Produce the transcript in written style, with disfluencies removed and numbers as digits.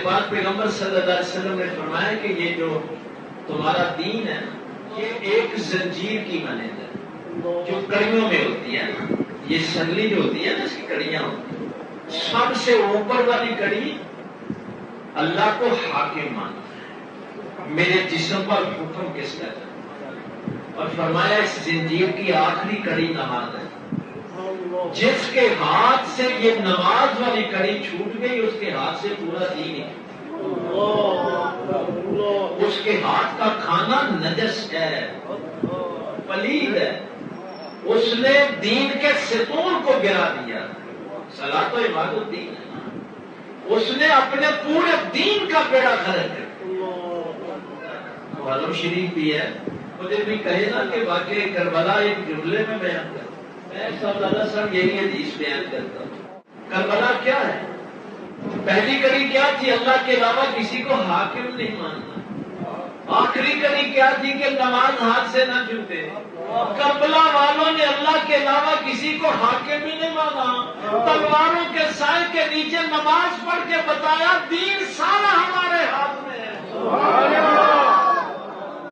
بعد پیغمبر صلی اللہ علیہ وسلم نے فرمایا کہ یہ جو تمہارا دین ہے یہ ایک زنجیر کی مانند ہے جو کڑیوں میں ہوتی ہے نا، یہ سنگلی جو ہوتی ہے نا اس کی کڑیاں ہوتی ہیں، سب سے اوپر والی کڑی اللہ کو حاکم ماننا ہے، میرے جسم پر حکم کس کا ہے، اور فرمایا اس زنجیر کی آخری کڑی نماز ہے، جس کے ہاتھ سے یہ نماز والی کڑی چھوٹ گئی اس کے ہاتھ سے پورا دین ہی، اس کے ہاتھ کا کھانا نجس ہے، پلید ہے، اس نے دین کے ستون کو گرا دیا، صلاۃ و عبادت دین ہے، اس نے اپنے پورے دین کا بیڑا غرق کر معلوم شریف بھی ہے، مجھے بھی کہے نا کہ واقعی کربلا ایک جملے میں بیان کرتا ہوں، میں صلی اللہ علیہ وسلم یہی حدیث بیان کرتا ہوں۔ کربلا کیا ہے؟ پہلی کڑی کیا تھی؟ اللہ کے علاوہ کسی کو حاکم نہیں ماننا۔ آخری کڑی کیا تھی؟ کہ نماز ہاتھ سے نہ چھوٹے۔ کربلا والوں نے اللہ کے علاوہ کسی کو حاکم ہی نہیں مانا، تلواروں کے سائے کے نیچے نماز پڑھ کے بتایا دین سارا ہمارے ہاتھ میں ہے۔